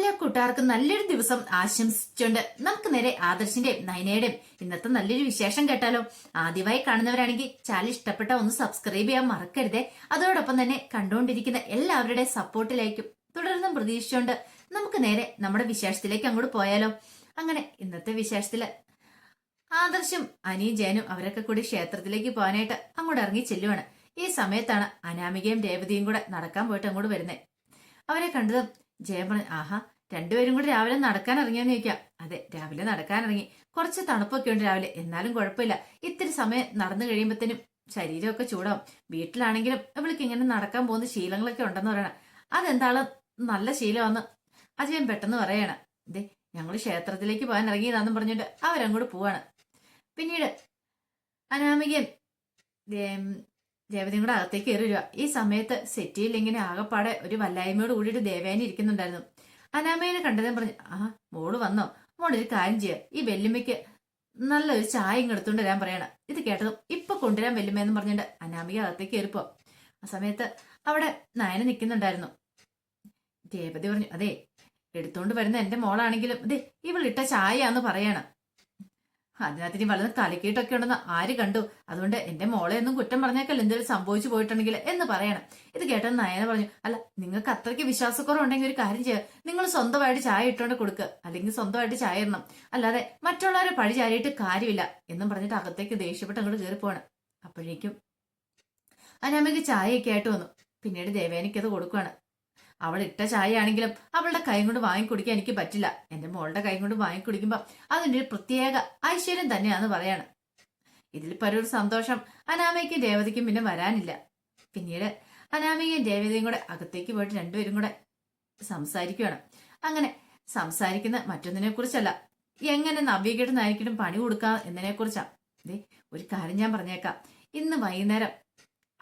എല്ലാ കൂട്ടുകാർക്കും നല്ലൊരു ദിവസം ആശംസിച്ചുകൊണ്ട് നമുക്ക് നേരെ ആദർശിന്റെയും നയനയുടെയും ഇന്നത്തെ നല്ലൊരു വിശേഷം കേട്ടാലോ. ആദ്യമായി കാണുന്നവരാണെങ്കിൽ ചാനൽ ഇഷ്ടപ്പെട്ട ഒന്ന് സബ്സ്ക്രൈബ് ചെയ്യാൻ മറക്കരുതേ. അതോടൊപ്പം തന്നെ കണ്ടുകൊണ്ടിരിക്കുന്ന എല്ലാവരുടെ സപ്പോർട്ടിലേക്കും തുടർന്നും പ്രതീക്ഷിച്ചുകൊണ്ട് നമുക്ക് നേരെ നമ്മുടെ വിശേഷത്തിലേക്ക് അങ്ങോട്ട് പോയാലോ. അങ്ങനെ ഇന്നത്തെ വിശേഷത്തില് ആദർശും അനിയും ജയനും അവരൊക്കെ കൂടി ക്ഷേത്രത്തിലേക്ക് പോകാനായിട്ട് അങ്ങോട്ട് ഇറങ്ങി ചെല്ലുവാണ്. ഈ സമയത്താണ് അനാമികയും രേവതിയും കൂടെ നടക്കാൻ പോയിട്ട് അങ്ങോട്ട് വരുന്നത്. അവരെ കണ്ടതും ജയൻ പറഞ്ഞു, ആഹാ, രണ്ടുപേരും കൂടി രാവിലെ നടക്കാൻ ഇറങ്ങിയെന്ന് ചോദിക്കാം. അതെ, രാവിലെ നടക്കാൻ ഇറങ്ങി. കുറച്ച് തണുപ്പൊക്കെ ഉണ്ട് രാവിലെ, എന്നാലും കുഴപ്പമില്ല. ഇത്തിരി സമയം നടന്നു കഴിയുമ്പോഴത്തേനും ശരീരമൊക്കെ ചൂടാവും. വീട്ടിലാണെങ്കിലും ഇവൾക്ക് ഇങ്ങനെ നടക്കാൻ പോകുന്ന ശീലങ്ങളൊക്കെ ഉണ്ടെന്ന് പറയണം. അതെന്താണ് നല്ല ശീലമാണെന്ന് അജയൻ പെട്ടെന്ന് പറയാണ്. ഇതേ, ഞങ്ങൾ ക്ഷേത്രത്തിലേക്ക് പോകാൻ ഇറങ്ങിയതാണെന്ന് പറഞ്ഞിട്ട് അവരങ്ങോട്ട് പോവാണ്. പിന്നീട് അനാമികയും രേവതിയും കൂടെ അകത്തേക്ക് കയറി വരിക. ഈ സമയത്ത് സെറ്റിയിൽ ഇങ്ങനെ ആകെപ്പാടെ ഒരു വല്ലായ്മയോട് കൂടിയിട്ട് ദേവേനി ഇരിക്കുന്നുണ്ടായിരുന്നു. അനാമയെ കണ്ടതേ പറഞ്ഞു, ആ മോള് വന്നോ? മോളൊരു കാര്യം ചെയ്യുക, ഈ വെല്ലുമ്മയ്ക്ക് നല്ലൊരു ചായ ഇങ്ങെടുത്തോണ്ട് വരാൻ പറയണം. ഇത് കേട്ടതും ഇപ്പൊ കൊണ്ടുവരാൻ വെല്ലുമെന്ന് പറഞ്ഞിട്ട് അനാമിക അകത്തേക്ക് കയറിപ്പോ. ആ സമയത്ത് അവിടെ നയന നിൽക്കുന്നുണ്ടായിരുന്നു. രേവതി പറഞ്ഞു, അതെ, എടുത്തോണ്ട് വരുന്ന എന്റെ മോളാണെങ്കിലും ഇതേ ഇവളിട്ട ചായയാന്ന് പറയണം. അതിനകത്തിന് വല്ലതും കലക്കിയിട്ടൊക്കെ ഉണ്ടെന്ന് ആര് കണ്ടു? അതുകൊണ്ട് എന്റെ മോളെ ഒന്നും കുറ്റം പറഞ്ഞേക്കല്ല എന്തെങ്കിലും സംഭവിച്ചു പോയിട്ടുണ്ടെങ്കിൽ എന്ന് പറയണം. ഇത് കേട്ടെന്ന് നയന പറഞ്ഞു, അല്ല, നിങ്ങൾക്ക് അത്രയ്ക്ക് വിശ്വാസക്കുറവുണ്ടെങ്കിൽ ഒരു കാര്യം ചെയ്യുക, നിങ്ങൾ സ്വന്തമായിട്ട് ചായ ഇട്ടുകൊണ്ട് കൊടുക്കുക, അല്ലെങ്കിൽ സ്വന്തമായിട്ട് ചായ ഇടണം, അല്ലാതെ മറ്റുള്ളവരെ പഴി ചാരിയിട്ട് കാര്യമില്ല എന്നും പറഞ്ഞിട്ട് അകത്തേക്ക് ദേഷ്യപ്പെട്ട് അങ്ങോട്ട് കയറി പോവാണ്. അപ്പോഴേക്കും അനാമയ്ക്ക് ചായയൊക്കെ ആയിട്ട് വന്നു. പിന്നീട് ദേവേനിക്കത് കൊടുക്കുകയാണ്. അവൾ ഇട്ട ചായ ആണെങ്കിലും അവളുടെ കൈ കൊണ്ട് വാങ്ങിക്കുടിക്കാൻ എനിക്ക് പറ്റില്ല. എന്റെ മോളുടെ കൈ കൊണ്ട് വാങ്ങിക്കുടിക്കുമ്പോ അതിന്റെ ഒരു പ്രത്യേക ഐശ്വര്യം തന്നെയാന്ന് പറയാണ്. ഇതിൽ പരൊരു സന്തോഷം അനാമയ്ക്കും രേവതിക്കും പിന്നെ വരാനില്ല. പിന്നീട് അനാമയും രേവതിയും കൂടെ അകത്തേക്ക് പോയിട്ട് രണ്ടുപേരും കൂടെ സംസാരിക്കുകയാണ്. അങ്ങനെ സംസാരിക്കുന്ന മറ്റൊന്നിനെ കുറിച്ചല്ല, എങ്ങനെ നവ്യക്കെട്ട് നായിക്കിട്ടും പണി കൊടുക്കാം എന്നതിനെ കുറിച്ചാ. ഒരു കാര്യം ഞാൻ പറഞ്ഞേക്കാം, ഇന്ന് വൈകുന്നേരം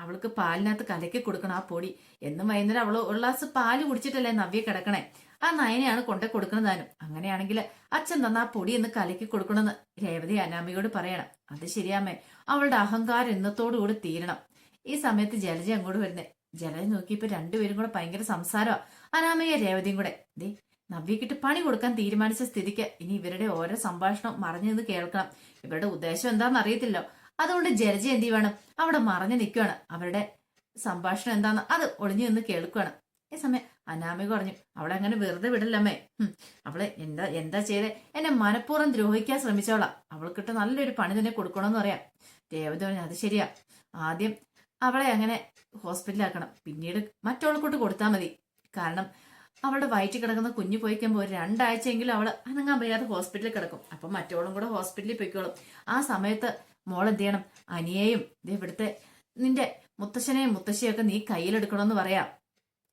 അവൾക്ക് പാലിനകത്ത് കലക്കി കൊടുക്കണം ആ പൊടി. എന്നും വൈകുന്നേരം അവള് ഒരു ഗ്ലാസ് പാല് കുടിച്ചിട്ടല്ലേ നവ്യ കിടക്കണേ. ആ നയനെയാണ് കൊണ്ടേ കൊടുക്കണതാനും. അങ്ങനെയാണെങ്കിൽ അച്ഛൻ തന്ന ആ പൊടി എന്ന് കലക്കി കൊടുക്കണമെന്ന് രേവതി അനാമിയോട് പറയണം. അത് ശരിയാമേ, അവളുടെ അഹങ്കാരം ഇന്നത്തോടുകൂടി തീരണം. ഈ സമയത്ത് ജലജ അങ്ങോട്ട് വരുന്നേ. ജലജ നോക്കിയപ്പോ രണ്ടുപേരും കൂടെ ഭയങ്കര സംസാരമാ, അനാമിക രേവതിയും കൂടെ. നവ്യക്കിട്ട് പണി കൊടുക്കാൻ തീരുമാനിച്ച സ്ഥിതിക്ക് ഇനി ഇവരുടെ ഓരോ സംഭാഷണം മറഞ്ഞു നിന്ന് കേൾക്കണം. ഇവരുടെ ഉദ്ദേശം എന്താണെന്ന് അറിയത്തില്ലോ. അതുകൊണ്ട് ജലജ എന്ത് വേണം, അവിടെ മറഞ്ഞു നിൽക്കുകയാണ്. അവരുടെ സംഭാഷണം എന്താന്ന് അത് ഒളിഞ്ഞു നിന്ന് കേൾക്കുകയാണ്. ഈ സമയം അനാമിക പറഞ്ഞു, അവളെ അങ്ങനെ വെറുതെ വിടല്ലമ്മേ. അവളെ എന്താ ചെയ്തേ? എന്നെ മനഃപൂർവ്വം ദ്രോഹിക്കാൻ ശ്രമിച്ചോളാം. അവൾക്കിട്ട് നല്ലൊരു പണി തന്നെ കൊടുക്കണമെന്ന് പറയാം. രേവതി പറഞ്ഞു, അത് ശരിയാ, ആദ്യം അവളെ അങ്ങനെ ഹോസ്പിറ്റലാക്കണം, പിന്നീട് മറ്റവൾക്കോട്ട് കൊടുത്താൽ മതി. കാരണം അവളുടെ വയറ്റിൽ കിടക്കുന്ന കുഞ്ഞു പോയിക്കുമ്പോൾ ഒരു 2 ആഴ്ചയെങ്കിലും അവള് അനങ്ങാൻ വയ്യാതെ ഹോസ്പിറ്റലിൽ കിടക്കും. അപ്പൊ മറ്റവളും കൂടെ ഹോസ്പിറ്റലിൽ പൊയ്ക്കോളും. ആ സമയത്ത് മോൾ എന്ത് ചെയ്യണം, അനിയെയും ഇവിടുത്തെ നിന്റെ മുത്തശ്ശനെയും മുത്തശ്ശിയൊക്കെ നീ കയ്യിലെടുക്കണമെന്ന് പറയാം.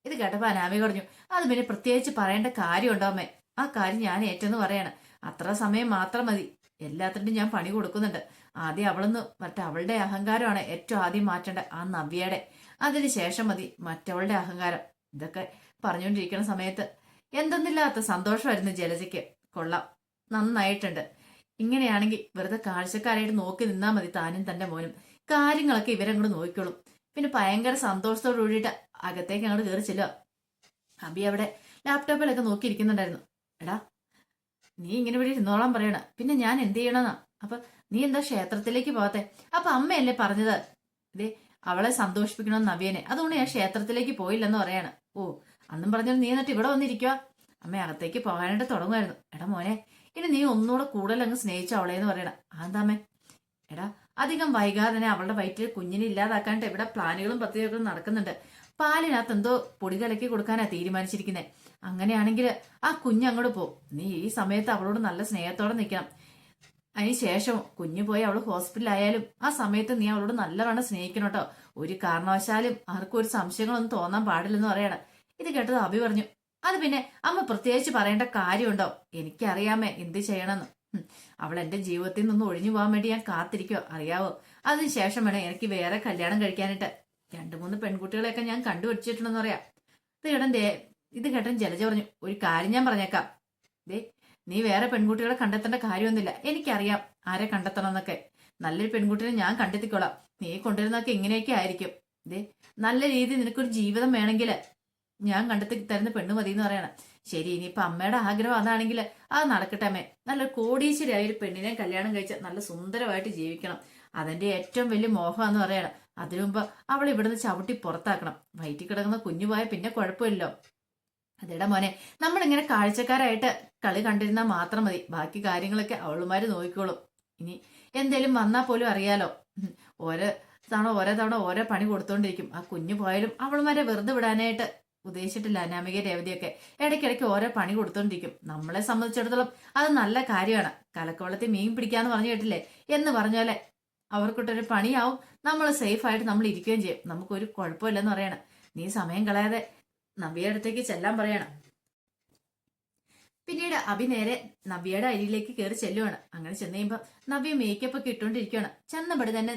ഇത് കേട്ടപ്പോ അനാമി പറഞ്ഞു, അത് പിന്നെ പ്രത്യേകിച്ച് പറയേണ്ട കാര്യം ഉണ്ടാവുമേ, ആ കാര്യം ഞാൻ ഏറ്റെന്ന് പറയാണ്. അത്ര സമയം മാത്രം മതി, എല്ലാത്തിനും ഞാൻ പണി കൊടുക്കുന്നുണ്ട്. ആദ്യം അവളൊന്ന് അവളുടെ അഹങ്കാരമാണ് ഏറ്റവും ആദ്യം മാറ്റേണ്ട, ആ നവ്യയുടെ. അതിനുശേഷം മതി മറ്റവളുടെ അഹങ്കാരം. ഇതൊക്കെ പറഞ്ഞുകൊണ്ടിരിക്കുന്ന സമയത്ത് എന്തെന്നില്ലാത്ത സന്തോഷമായിരുന്നു ജലജയ്ക്ക്. കൊള്ളാം, നന്നായിട്ടുണ്ട്. ഇങ്ങനെയാണെങ്കിൽ വെറുതെ കാഴ്ചക്കാരായിട്ട് നോക്കി നിന്നാ മതി താനും തന്റെ മോനും. കാര്യങ്ങളൊക്കെ ഇവരങ്ങോട്ട് നോക്കിക്കോളും. പിന്നെ ഭയങ്കര സന്തോഷത്തോട് കൂടിയിട്ട് അകത്തേക്ക് അങ്ങോട്ട് കയറി ചെല്ലുക. അബി അവിടെ ലാപ്ടോപ്പിലൊക്കെ നോക്കിയിരിക്കുന്നുണ്ടായിരുന്നു. എടാ, നീ ഇങ്ങനെ ഇവിടെ ഇരുന്നോളാൻ പറയണ, പിന്നെ ഞാൻ എന്ത് ചെയ്യണമെന്നാ? അപ്പൊ നീ എന്താ ക്ഷേത്രത്തിലേക്ക് പോകത്തെ? അപ്പൊ അമ്മയല്ലേ പറഞ്ഞത് അവളെ സന്തോഷിപ്പിക്കണമെന്ന് നവ്യനെ, അതുകൊണ്ട് ഞാൻ ക്ഷേത്രത്തിലേക്ക് പോയില്ലെന്ന് പറയാണ്. ഓ, അന്നും പറഞ്ഞാൽ നീ എന്നിട്ട് ഇവിടെ വന്നിരിക്കുക? അമ്മ അകത്തേക്ക് പോകാനായിട്ട് തുടങ്ങുമായിരുന്നു. എടാ മോനെ, ഇനി നീ ഒന്നുകൂടെ കൂടുതൽ അങ്ങ് സ്നേഹിച്ചു അവളേന്ന് പറയണം. അതെന്താമ്മേ? എടാ, അധികം വൈകാതെ തന്നെ അവളുടെ വയറ്റിൽ കുഞ്ഞിനെ ഇല്ലാതാക്കാനായിട്ട് ഇവിടെ പ്ലാനുകളും പദ്ധതികളും നടക്കുന്നുണ്ട്. പാലിനകത്ത് എന്തോ പൊടി കലക്കി കൊടുക്കാനാ തീരുമാനിച്ചിരിക്കുന്നത്. അങ്ങനെയാണെങ്കിൽ ആ കുഞ്ഞ് അങ്ങോട്ട് പോകും. നീ ഈ സമയത്ത് അവളോട് നല്ല സ്നേഹത്തോടെ നിൽക്കണം. അതിനുശേഷം കുഞ്ഞു പോയി അവള് ഹോസ്പിറ്റലായാലും ആ സമയത്ത് നീ അവളോട് നല്ലവണ്ണം സ്നേഹിക്കണം കേട്ടോ. ഒരു കാരണവശാലും ആർക്കും ഒരു സംശയങ്ങളൊന്നും തോന്നാൻ പാടില്ലെന്ന് പറയണം. ഇത് കേട്ടത് അഭി പറഞ്ഞു, അത് പിന്നെ അമ്മ പ്രത്യേകിച്ച് പറയേണ്ട കാര്യമുണ്ടോ? എനിക്കറിയാമേ എന്ത് ചെയ്യണമെന്ന്. അവൾ എന്റെ ജീവിതത്തിൽ നിന്ന് ഒഴിഞ്ഞു പോകാൻ വേണ്ടി ഞാൻ കാത്തിരിക്കോ അറിയാവോ? അതിനുശേഷം വേണം എനിക്ക് വേറെ കല്യാണം കഴിക്കാനായിട്ട്. 2-3 പെൺകുട്ടികളെയൊക്കെ ഞാൻ കണ്ടുപിടിച്ചിട്ടുണ്ടെന്ന് പറയാം. ഇത് കേട്ടൻ ജലജ പറഞ്ഞു, ഒരു കാര്യം ഞാൻ പറഞ്ഞേക്കാം. നീ വേറെ പെൺകുട്ടികളെ കണ്ടെത്തേണ്ട കാര്യമൊന്നുമില്ല. എനിക്കറിയാം ആരെ കണ്ടെത്തണം എന്നൊക്കെ. നല്ലൊരു പെൺകുട്ടിനെ ഞാൻ കണ്ടെത്തിക്കോളാം. നീ കൊണ്ടുവരുന്നതൊക്കെ ഇങ്ങനെയൊക്കെ ആയിരിക്കും. നല്ല രീതിയിൽ നിനക്കൊരു ജീവിതം വേണമെങ്കിൽ ഞാൻ കണ്ടെത്തി തരുന്ന പെണ്ണ് മതി എന്ന് പറയണം. ശരി, ഇനിയിപ്പൊ അമ്മയുടെ ആഗ്രഹം അതാണെങ്കിൽ അത് നടക്കട്ടെ അമ്മേ. നല്ലൊരു കോടീശ്വരിയായ ഒരു പെണ്ണിനെ കല്യാണം കഴിച്ച് നല്ല സുന്ദരമായിട്ട് ജീവിക്കണം. അതെന്റെ ഏറ്റവും വലിയ മോഹം പറയണം. അതിനു മുമ്പ് അവൾ ഇവിടുന്ന് ചവിട്ടി പുറത്താക്കണം. വയറ്റിൽ കിടക്കുന്ന കുഞ്ഞുപോയ പിന്നെ കുഴപ്പമില്ലല്ലോ. അതേടാ മോനെ, നമ്മളിങ്ങനെ കാഴ്ചക്കാരായിട്ട് കളി കണ്ടിരുന്നാൽ മാത്രം മതി. ബാക്കി കാര്യങ്ങളൊക്കെ അവളുമാര് നോക്കിക്കോളും. ഇനി എന്തേലും വന്നാൽ പോലും അറിയാലോ. ഓരോ തവണ ഓരോ പണി കൊടുത്തോണ്ടിരിക്കും. ആ കുഞ്ഞു പോയാലും അവളുമാരെ വെറുതെ വിടാനായിട്ട് ഉദ്ദേശിച്ചിട്ടില്ല അനാമിക രേവതിയൊക്കെ. ഇടയ്ക്കിടയ്ക്ക് ഓരോ പണി കൊടുത്തോണ്ടിരിക്കും. നമ്മളെ സംബന്ധിച്ചിടത്തോളം അത് നല്ല കാര്യമാണ്. കലക്കവെള്ളത്തിൽ മീൻ പിടിക്കാന്ന് പറഞ്ഞു കേട്ടില്ലേ എന്ന് പറഞ്ഞാലെ അവർക്കിട്ടൊരു പണിയാവും. നമ്മൾ സേഫ് ആയിട്ട് നമ്മൾ ഇരിക്കുകയും ചെയ്യും. നമുക്കൊരു കുഴപ്പമില്ലെന്ന് പറയണം. നീ സമയം കളയാതെ നവ്യയുടെ അടുത്തേക്ക് ചെല്ലാൻ പറയണം. പിന്നീട് അഭി നേരെ നവ്യയുടെ അരിയിലേക്ക് കയറി ചെല്ലുവാണ്. അങ്ങനെ ചെന്ന് കഴിയുമ്പോ നവ്യ മേക്കപ്പ് ഒക്കെ ഇട്ടോണ്ടിരിക്കുകയാണ്. ചെന്നപടി തന്നെ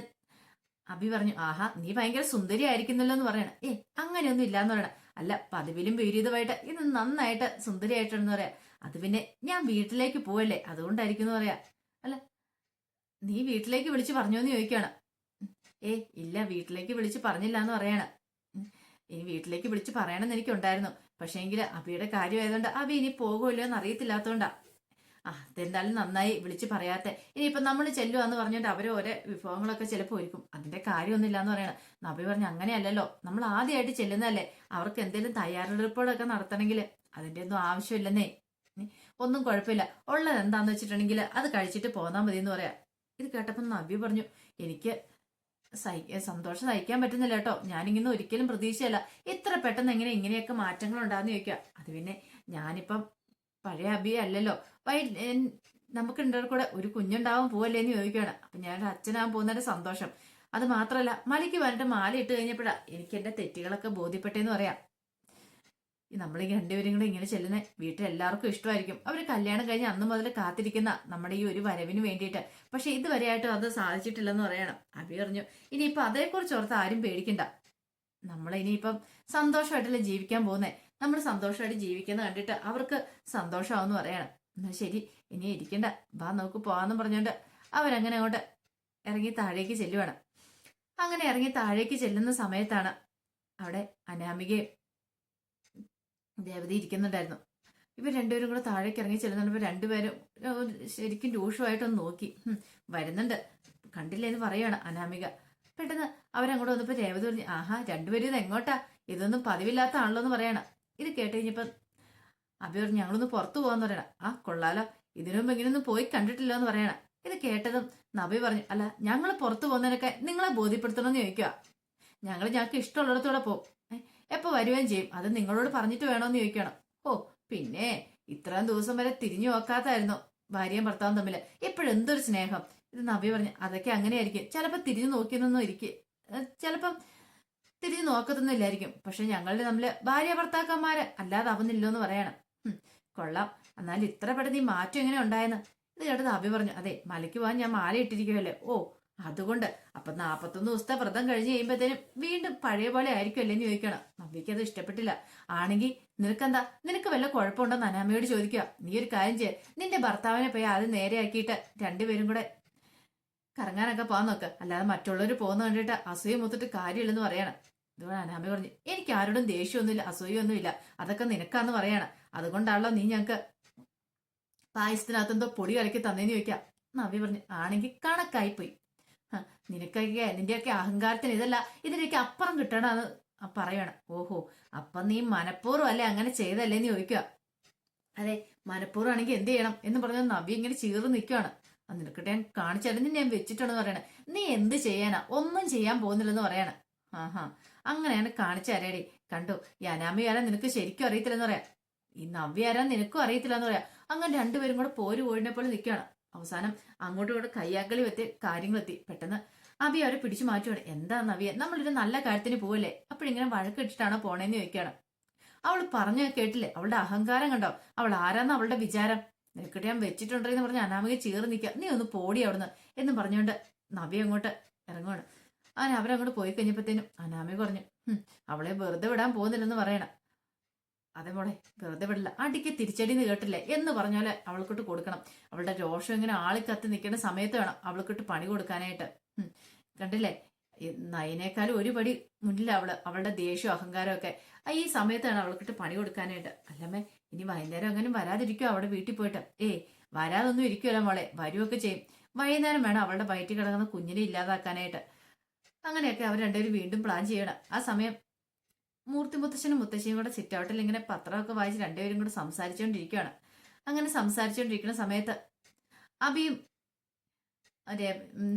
അഭി പറഞ്ഞു, ആഹാ നീ ഭയങ്കര സുന്ദരി ആയിരിക്കുന്നല്ലോ എന്ന് പറയണം. അങ്ങനെയൊന്നും ഇല്ലാന്ന് പറയണം. അല്ല, പതിവിലും വിപരീതമായിട്ട് ഇത് നന്നായിട്ട് സുന്ദരിയായിട്ടെന്ന് പറയാ. അത് പിന്നെ ഞാൻ വീട്ടിലേക്ക് പോവല്ലേ, അതുകൊണ്ടായിരിക്കും എന്ന് പറയാ. അല്ല, നീ വീട്ടിലേക്ക് വിളിച്ച് പറഞ്ഞോന്ന് ചോദിക്കുകയാണ്. ഇല്ല, വീട്ടിലേക്ക് വിളിച്ച് പറഞ്ഞില്ല എന്ന് പറയാണ്. ഇനി വീട്ടിലേക്ക് വിളിച്ച് പറയണമെന്ന് എനിക്കുണ്ടായിരുന്നു. പക്ഷേ എങ്കിൽ അബിയുടെ കാര്യമായതുകൊണ്ട് അബി ഇനി പോകുമല്ലോ എന്ന് അറിയത്തില്ലാത്തതുകൊണ്ടാ. അതെന്തായാലും നന്നായി വിളിച്ച് പറയാത്തെ. ഇനിയിപ്പം നമ്മൾ ചെല്ലുവാന്ന് പറഞ്ഞിട്ട് അവർ ഓരോ വിഭവങ്ങളൊക്കെ ചിലപ്പോൾ ഒരുക്കും. അതിന്റെ കാര്യമൊന്നുമില്ല എന്ന് പറയണം. നബി പറഞ്ഞു, അങ്ങനെയല്ലല്ലോ, നമ്മൾ ആദ്യമായിട്ട് ചെല്ലുന്നതല്ലേ, അവർക്ക് എന്തെങ്കിലും തയ്യാറെടുപ്പുകളൊക്കെ നടത്തണമെങ്കിൽ അതിന്റെ ഒന്നും ആവശ്യമില്ലെന്നേ. ഒന്നും കുഴപ്പമില്ല, ഉള്ളത് എന്താന്ന് വെച്ചിട്ടുണ്ടെങ്കിൽ അത് കഴിച്ചിട്ട് പോന്നാൽ മതി എന്ന് പറയാം. ഇത് കേട്ടപ്പോൾ നബി പറഞ്ഞു, എനിക്ക് സന്തോഷം സഹിക്കാൻ പറ്റുന്നില്ല കേട്ടോ. ഞാനിങ്ങനെ ഒരിക്കലും പ്രതീക്ഷയല്ല. ഇത്ര പെട്ടെന്ന് എങ്ങനെ ഇങ്ങനെയൊക്കെ മാറ്റങ്ങൾ ഉണ്ടാന്ന് ചോദിക്കുക. അത് പിന്നെ ഞാനിപ്പം പഴയ അബിയെ അല്ലല്ലോ. നമുക്ക് ഉണ്ടാവും കൂടെ ഒരു കുഞ്ഞുണ്ടാവാൻ പോവല്ലേ എന്ന് ചോദിക്കുകയാണ്. അപ്പൊ ഞാൻ അച്ഛനാവാൻ പോകുന്നതിന്റെ സന്തോഷം. അത് മാത്രമല്ല, മലയ്ക്ക് വന്നിട്ട് മാല ഇട്ട് കഴിഞ്ഞപ്പോഴാ എനിക്ക് എന്റെ തെറ്റുകളൊക്കെ ബോധ്യപ്പെട്ടെന്ന് പറയാം. നമ്മൾ ഈ രണ്ടുപേരും കൂടെ ഇങ്ങനെ ചെല്ലുന്ന വീട്ടിൽ എല്ലാവർക്കും ഇഷ്ടമായിരിക്കും. അവർ കല്യാണം കഴിഞ്ഞ് അന്ന് മുതൽ കാത്തിരിക്കുന്ന നമ്മുടെ ഈ ഒരു വരവിന് വേണ്ടിയിട്ട്. പക്ഷെ ഇതുവരെയായിട്ടും അത് സാധിച്ചിട്ടില്ലെന്ന് പറയണം. അബി പറഞ്ഞു, ഇനിയിപ്പൊ അതേക്കുറിച്ച് ഓർത്ത് ആരും പേടിക്കണ്ട. നമ്മൾ ഇനിയിപ്പം സന്തോഷമായിട്ടല്ലേ ജീവിക്കാൻ പോകുന്നേ. നമ്മൾ സന്തോഷമായിട്ട് ജീവിക്കുന്ന കണ്ടിട്ട് അവർക്ക് സന്തോഷമാവെന്ന് പറയണം. എന്നാ ശരി, ഇനി ഇരിക്കണ്ട, വാ നമുക്ക് പോവാന്ന് പറഞ്ഞോണ്ട് അവരങ്ങനെ അങ്ങോട്ട് ഇറങ്ങി താഴേക്ക് ചെല്ലുവാണ്. അങ്ങനെ ഇറങ്ങി താഴേക്ക് ചെല്ലുന്ന സമയത്താണ് അവിടെ അനാമികയും ദേവതി ഇരിക്കുന്നുണ്ടായിരുന്നു. ഇവർ രണ്ടുപേരും കൂടെ താഴേക്ക് ഇറങ്ങി ചെല്ലുന്നുണ്ട്. രണ്ടുപേരും ശരിക്കും രൂക്ഷമായിട്ടൊന്ന് നോക്കി. വരുന്നുണ്ട്, കണ്ടില്ലേ എന്ന് പറയാണ് അനാമിക. പെട്ടെന്ന് അവരങ്ങോട്ട് വന്നപ്പോ രേവതി പറഞ്ഞു, ആഹാ രണ്ടുപേരും ഇത് എങ്ങോട്ടാ, ഇതൊന്നും പതിവില്ലാത്ത ആണല്ലോ എന്ന് പറയണം. ഇത് കേട്ട് കഴിഞ്ഞപ്പോ അഭി പറഞ്ഞു, ഞങ്ങളൊന്ന് പുറത്തു പോവാന്ന് പറയണം. കൊള്ളാലോ, ഇതിനു മുമ്പ് ഇങ്ങനെയൊന്നും പോയി കണ്ടിട്ടില്ല എന്ന് പറയണം. ഇത് കേട്ടതും നബി പറഞ്ഞു, അല്ല ഞങ്ങൾ പുറത്തു പോകുന്നതിനൊക്കെ നിങ്ങളെ ബോധ്യപ്പെടുത്തണമെന്ന് ചോദിക്കുക. ഞങ്ങൾക്ക് ഇഷ്ടമുള്ളിടത്തോടെ പോകും, എപ്പോ വരുകയും ചെയ്യും. അത് നിങ്ങളോട് പറഞ്ഞിട്ട് വേണോന്ന് ചോദിക്കണം. പിന്നെ ഇത്രയും ദിവസം വരെ തിരിഞ്ഞു നോക്കാത്തായിരുന്നു ഭാര്യയും ഭർത്താവും തമ്മിൽ, ഇപ്പോഴെന്തൊരു സ്നേഹം. ഇത് നബി പറഞ്ഞു, അതൊക്കെ അങ്ങനെയായിരിക്കും. ചിലപ്പോ തിരിഞ്ഞു നോക്കിയെന്നൊന്നും ഇരിക്കും, ചിലപ്പം തിരിഞ്ഞു നോക്കത്തൊന്നുമില്ലായിരിക്കും. പക്ഷെ ഞങ്ങളുടെ തമ്മില് ഭാര്യ ഭർത്താക്കന്മാര് അല്ലാതാവുന്നില്ലോ എന്ന് പറയണം. കൊള്ളാം, എന്നാലും ഇത്ര പെട്ടെന്ന് ഈ മാറ്റം എങ്ങനെ ഉണ്ടായെന്ന്. ഇത് കേട്ടത് അഭി പറഞ്ഞു, അതെ മലയ്ക്ക് പോകാൻ ഞാൻ മാല ഇട്ടിരിക്കുമല്ലേ, അതുകൊണ്ട്. അപ്പൊ 41 ദിവസത്തെ വ്രതം കഴിഞ്ഞ് കഴിയുമ്പോഴത്തേനും വീണ്ടും പഴയ പോലെ ആയിരിക്കുമല്ലേ എന്ന് ചോദിക്കണം. നബിക്ക് അത് ഇഷ്ടപ്പെട്ടില്ല. ആണെങ്കിൽ നിനക്കെന്താ, നിനക്ക് വല്ല കുഴപ്പമുണ്ടോന്ന് അനാമയോട് ചോദിക്കുക. നീ ഒരു കാര്യം ചെയ്യ, നിന്റെ ഭർത്താവിനെ പോയി ആദ്യം നേരെയാക്കിയിട്ട് രണ്ടുപേരും കൂടെ കറങ്ങാനൊക്കെ പോകാൻ നോക്ക്. അല്ലാതെ മറ്റുള്ളവർ പോകുന്ന കണ്ടിട്ട് അസൂയ മുത്തിട്ട് കാര്യമില്ലെന്ന് പറയണം. ഇതുപോലെ അനാമ പറഞ്ഞു, എനിക്ക് ആരോടും ദേഷ്യമൊന്നുമില്ല, അസൂയൊന്നുമില്ല, അതൊക്കെ നിനക്കാന്ന് പറയണം. അതുകൊണ്ടാണല്ലോ നീ ഞങ്ങക്ക് പായസത്തിനകത്തെന്തോ പൊടി കലക്കി തന്നേന്ന് ചോദിക്കാം. നവ്യ പറഞ്ഞു, ആണെങ്കിൽ കണക്കായിപ്പോയി. നിനക്കൊക്കെ നിന്റെയൊക്കെ അഹങ്കാരത്തിന് ഇതല്ല, ഇതിനൊക്കെ അപ്പുറം കിട്ടണമെന്ന് പറയണം. അപ്പൊ നീ മനഃപൂർവ്വം അല്ലേ അങ്ങനെ ചെയ്തല്ലേന്ന് ചോദിക്കുക. അതെ, മനഃപൂർവ്വം ആണെങ്കിൽ എന്ത് ചെയ്യണം എന്ന് പറഞ്ഞ നവ്യ ഇങ്ങനെ ചീർന്ന് നിൽക്കുകയാണ്. നിനക്കിട്ട് ഞാൻ കാണിച്ചാലും നിന്നെ ഞാൻ വെച്ചിട്ടാണെന്ന് പറയണേ. നീ എന്ത് ചെയ്യാനാ, ഒന്നും ചെയ്യാൻ പോകുന്നില്ലെന്ന് പറയണ. അങ്ങനെയാണ് കാണിച്ചു തരേടി. കണ്ടു, ഈ അനാമി ആരാ നിനക്ക് ശരിക്കും അറിയത്തില്ലെന്ന് പറയാം, ഈ നവ്യ ആരാ നിനക്കും അറിയത്തില്ലെന്ന് പറയാം. അങ്ങനെ രണ്ടുപേരും കൂടെ പോര് കോഴിനെ പോലെ നിൽക്കുകയാണ്. അവസാനം അങ്ങോട്ടും ഇങ്ങോട്ട് കയ്യാക്കളി എത്തി കാര്യങ്ങളെത്തി. പെട്ടെന്ന് അബി അവരെ പിടിച്ചു മാറ്റുവാണ്. എന്താ നവ്യ, നമ്മളൊരു നല്ല കാര്യത്തിന് പോവല്ലേ, അപ്പോഴിങ്ങനെ വഴക്കിട്ടിട്ടാണോ പോണേന്ന് ചോദിക്കുകയാണ്. അവൾ പറഞ്ഞു കേട്ടില്ലേ, അവളുടെ അഹങ്കാരം കണ്ടോ, അവൾ ആരാന്ന് അവളുടെ വിചാരം. നിനക്കിട്ട് ഞാൻ വെച്ചിട്ടുണ്ടെന്ന് പറഞ്ഞ് അനാമിക ചീറി നിൽക്കുക. നീ ഒന്ന് പോടി അവിടുന്ന് എന്ന് പറഞ്ഞുകൊണ്ട് നവ്യ അങ്ങോട്ട് ഇറങ്ങുവാണ്. അങ്ങനെ അവരങ്ങോട്ട് പോയി കഴിഞ്ഞപ്പോഴത്തേനും അനാമിക പറഞ്ഞു, അവളെ വെറുതെ വിടാൻ പോകുന്നില്ലെന്ന് പറയണം. അതെ മോളെ, വെറുതെ വിടില്ല, അടിക്ക് തിരിച്ചടിന്ന് കേട്ടില്ലേ എന്ന് പറഞ്ഞാല് അവൾക്കിട്ട് കൊടുക്കണം. അവളുടെ രോഷം ഇങ്ങനെ ആളിക്കത്തി നിൽക്കേണ്ട സമയത്ത് വേണം അവൾക്കിട്ട് പണി കൊടുക്കാനായിട്ട്. കണ്ടില്ലേ, നയനേക്കാളും ഒരു പടി മുന്നിൽ അവളുടെ ദേഷ്യവും അഹങ്കാരവും ഒക്കെ. ഈ സമയത്താണ് അവൾക്കിട്ട് പണി കൊടുക്കാനായിട്ട്. അല്ലമ്മേ, ഇനി വൈകുന്നേരം അങ്ങനെ വരാതിരിക്കുവോ അവിടെ വീട്ടിൽ പോയിട്ട്? വരാതൊന്നും ഇരിക്കുമല്ലോ മോളെ, വരുവൊക്കെ ചെയ്യും. വൈകുന്നേരം വേണം അവളുടെ വയറ്റിൽ കിടക്കുന്ന കുഞ്ഞിനെ ഇല്ലാതാക്കാനായിട്ട്. അങ്ങനെയൊക്കെ അവർ രണ്ടുപേരും വീണ്ടും പ്ലാൻ ചെയ്യണം. ആ സമയം മൂർത്തി മുത്തശ്ശനും മുത്തശ്ശിയും കൂടെ സിറ്റൗട്ടിൽ ഇങ്ങനെ പത്രമൊക്കെ വായിച്ച് രണ്ടുപേരും കൂടെ സംസാരിച്ചുകൊണ്ടിരിക്കുകയാണ്. അങ്ങനെ സംസാരിച്ചുകൊണ്ടിരിക്കുന്ന സമയത്ത് അബിയും അതെ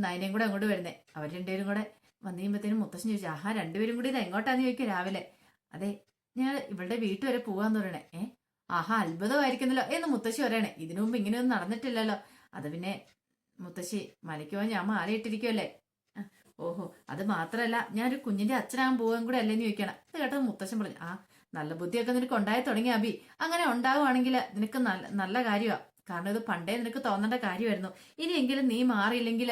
നയനയും കൂടെ അങ്ങോട്ട് വരുന്നേ. അവർ രണ്ടുപേരും കൂടെ വന്നു കഴിയുമ്പോഴത്തേനും മുത്തശ്ശൻ ചോദിച്ചു, ആഹാ രണ്ടുപേരും കൂടി ഇത് എങ്ങോട്ടാന്ന് ചോദിക്കുക രാവിലെ. അതെ, ഞാൻ ഇവളുടെ വീട്ടു വരെ പോവാന്ന് പറയണേ. ആഹാ അത്ഭുതമായിരിക്കുന്നല്ലോ എന്ന് മുത്തശ്ശി പറയണേ. ഇതിനു മുമ്പ് ഇങ്ങനെയൊന്നും നടന്നിട്ടില്ലല്ലോ. അത് പിന്നെ മുത്തശ്ശി മലയ്ക്ക് പോകാൻ ഞാൻ മാലയിട്ടിരിക്കുമല്ലേ. ഓഹോ, അത് മാത്രല്ല ഞാനൊരു കുഞ്ഞിന്റെ അച്ഛനാകാൻ പോകാൻ കൂടെ അല്ലേന്ന് ചോദിക്കണം. ഇത് കേട്ടത് മുത്തശ്ശൻ പറഞ്ഞു, നല്ല ബുദ്ധിയൊക്കെ നിനക്ക് ഉണ്ടായി തുടങ്ങി അബി. അങ്ങനെ ഉണ്ടാവുകയാണെങ്കിൽ നിനക്ക് നല്ല കാര്യമാണ്. കാരണം ഇത് പണ്ടേ നിനക്ക് തോന്നേണ്ട കാര്യമായിരുന്നു. ഇനിയെങ്കിലും നീ മാറിയില്ലെങ്കിൽ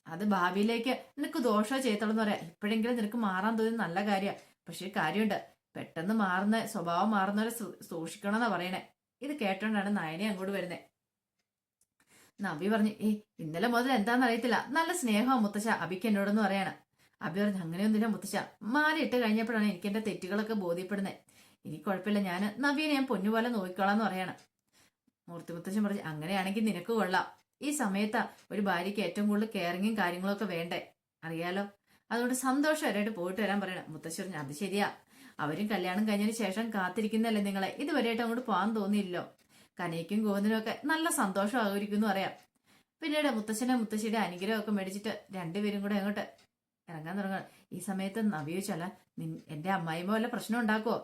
അത് ഭാവിയിലേക്ക് നിനക്ക് ദോഷം ചെയ്യത്തുള്ളൂ പറയാം. ഇപ്പോഴെങ്കിലും നിനക്ക് മാറാൻ തോന്നുന്നത് നല്ല കാര്യമാണ്. പക്ഷെ ഒരു കാര്യമുണ്ട്, പെട്ടെന്ന് മാറുന്ന സ്വഭാവം മാറുന്നവരെ സൂക്ഷിക്കണമെന്നാ പറയണേ. ഇത് കേട്ടോണ്ടാണ് നയനെ അങ്ങോട്ട് വരുന്നത്. നബി പറഞ്ഞു, ഇന്നലെ മുതൽ എന്താണെന്ന് അറിയത്തില്ല, നല്ല സ്നേഹമാണ് മുത്തശ്ശ അബിക്ക് എന്നോടെന്ന് പറയാണ്. അബി പറഞ്ഞു, അങ്ങനെയൊന്നുമില്ല മുത്തശ്ശ, മാല ഇട്ട് കഴിഞ്ഞപ്പോഴാണ് എനിക്ക് എന്റെ തെറ്റുകളൊക്കെ ബോധ്യപ്പെടുന്നത്. എനിക്ക് കുഴപ്പമില്ല, നബിയെ ഞാൻ പൊന്നുപോലെ നോക്കിക്കോളാന്ന് പറയാണ്. മൂർത്തി മുത്തശ്ശൻ പറഞ്ഞു, അങ്ങനെയാണെങ്കിൽ നിനക്ക് കൊള്ളാം. ഈ സമയത്താ ഒരു ഭാര്യയ്ക്ക് ഏറ്റവും കൂടുതൽ കെയറിങ്ങും കാര്യങ്ങളൊക്കെ വേണ്ടേ, അറിയാലോ. അതുകൊണ്ട് സന്തോഷമായിട്ട് പോയിട്ട് വരാൻ പറയണം. മുത്തശ്ശി പറഞ്ഞു, അത് ശരിയാ, അവരും കല്യാണം കഴിഞ്ഞതിന് ശേഷം കാത്തിരിക്കുന്നല്ലേ നിങ്ങളെ. ഇതുവരെയായിട്ട് അങ്ങോട്ട് പോകാൻ തോന്നിയില്ലോ. കനയ്ക്കും ഗോവിന്ദനും ഒക്കെ നല്ല സന്തോഷമാകുമായിരിക്കും എന്ന് പറയാം. പിന്നീട് മുത്തശ്ശനെ മുത്തശ്ശിയുടെ അനുഗ്രഹമൊക്കെ മേടിച്ചിട്ട് രണ്ടുപേരും കൂടെ അങ്ങോട്ട് ഇറങ്ങാൻ തുടങ്ങാം. ഈ സമയത്ത് നബി ചോദിച്ചല്ല, എന്റെ അമ്മായിമ്മ വല്ല പ്രശ്നം ഉണ്ടാക്കുവോ?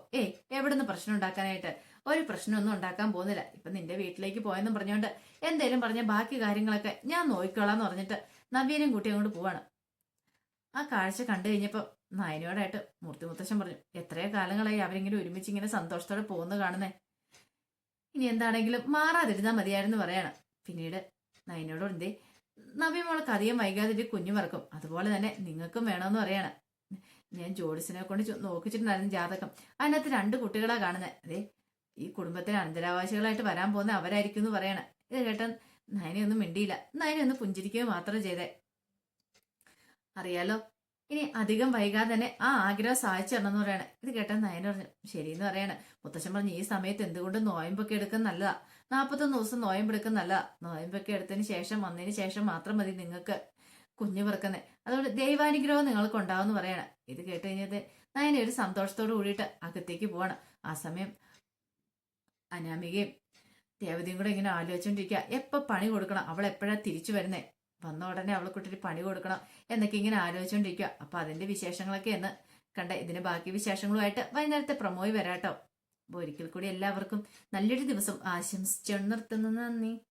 എവിടുന്ന് പ്രശ്നം ഉണ്ടാക്കാനായിട്ട്? ഒരു പ്രശ്നമൊന്നും ഉണ്ടാക്കാൻ പോകുന്നില്ല. ഇപ്പൊ നിന്റെ വീട്ടിലേക്ക് പോയെന്നും പറഞ്ഞോണ്ട് എന്തേലും പറഞ്ഞ ബാക്കി കാര്യങ്ങളൊക്കെ ഞാൻ നോക്കിക്കോളാന്ന് പറഞ്ഞിട്ട് നബീനെയും കൂട്ടി അങ്ങോട്ട് പോവാണ്. ആ കാഴ്ച കണ്ടു കഴിഞ്ഞപ്പോ നയനയോടായിട്ട് മൂർത്തി മുത്തശ്ശൻ പറഞ്ഞു, എത്രയോ കാലങ്ങളായി അവരിങ്ങനെ ഒരുമിച്ച് ഇങ്ങനെ സന്തോഷത്തോടെ പോകുന്നത് കാണുന്നേ. ഇനി എന്താണെങ്കിലും മാറാതിരുന്നാൽ മതിയായിരുന്നു പറയാണ്. പിന്നീട് നയനോട് എന്തേ നബി മോൾക്ക് അധികം വൈകാതെ കുഞ്ഞു മറക്കും, അതുപോലെ തന്നെ നിങ്ങൾക്കും വേണമെന്ന് പറയാണ്. ഞാൻ ജോഡിസിനെ കൊണ്ട് നോക്കിച്ചിട്ടുണ്ടായിരുന്നു ജാതകം. അതിനകത്ത് 2 കുട്ടികളാ കാണുന്നത്. ഈ കുടുംബത്തിന് അനന്തരാവാസികളായിട്ട് വരാൻ പോകുന്ന അവരായിരിക്കും എന്ന് പറയണ. ഇത് കേട്ട നയനയൊന്നും മിണ്ടിയില്ല. നയനൊന്ന് പുഞ്ചിരിക്കുക മാത്രം ചെയ്തേ. അറിയാലോ, ഇനി അധികം വൈകാതെ തന്നെ ആ ആഗ്രഹം സാധിച്ചു തരണമെന്ന് പറയണേ. ഇത് കേട്ട നയന പറഞ്ഞു, ശരിയെന്ന് പറയണേ. മുത്തശ്ശൻ പറഞ്ഞു, ഈ സമയത്ത് എന്തുകൊണ്ട് നോയമ്പൊക്കെ എടുക്കുന്ന നല്ലതാ. 41 ദിവസം നോയമ്പെടുക്കുന്ന നല്ലതാ. നോയമ്പൊക്കെ എടുത്തതിന് ശേഷം വന്നതിന് ശേഷം മാത്രം മതി നിങ്ങൾക്ക് കുഞ്ഞു പിറക്കുന്നത്. അതുകൊണ്ട് ദൈവാനുഗ്രഹം നിങ്ങൾക്ക് ഉണ്ടാവുമെന്ന് പറയണം. ഇത് കേട്ട് കഴിഞ്ഞത് നയന ഒരു സന്തോഷത്തോട് കൂടിയിട്ട് അകത്തേക്ക് പോവാണ്. ആ സമയം അനാമികയും ദേവതയും കൂടെ ഇങ്ങനെ ആലോചിച്ചോണ്ടിരിക്കുക, എപ്പോ പണി കൊടുക്കണം, അവൾ എപ്പോഴാ തിരിച്ചു വരുന്നേ, വന്ന ഉടനെ അവളെ കുട്ടിക്ക് പണി കൊടുക്കണം എന്നൊക്കെ ഇങ്ങനെ ആലോചിച്ചോണ്ടിരിക്കുക. അപ്പൊ അതിന്റെ വിശേഷങ്ങളൊക്കെ എന്ന് കണ്ട ഇതിന്റെ ബാക്കി വിശേഷങ്ങളുമായിട്ട് വൈകുന്നേരത്തെ പ്രമോയി വരാട്ടോ. അപ്പൊ ഒരിക്കൽ കൂടി എല്ലാവർക്കും നല്ലൊരു ദിവസം ആശംസിച്ചു നിർത്തുന്നു. നന്ദി.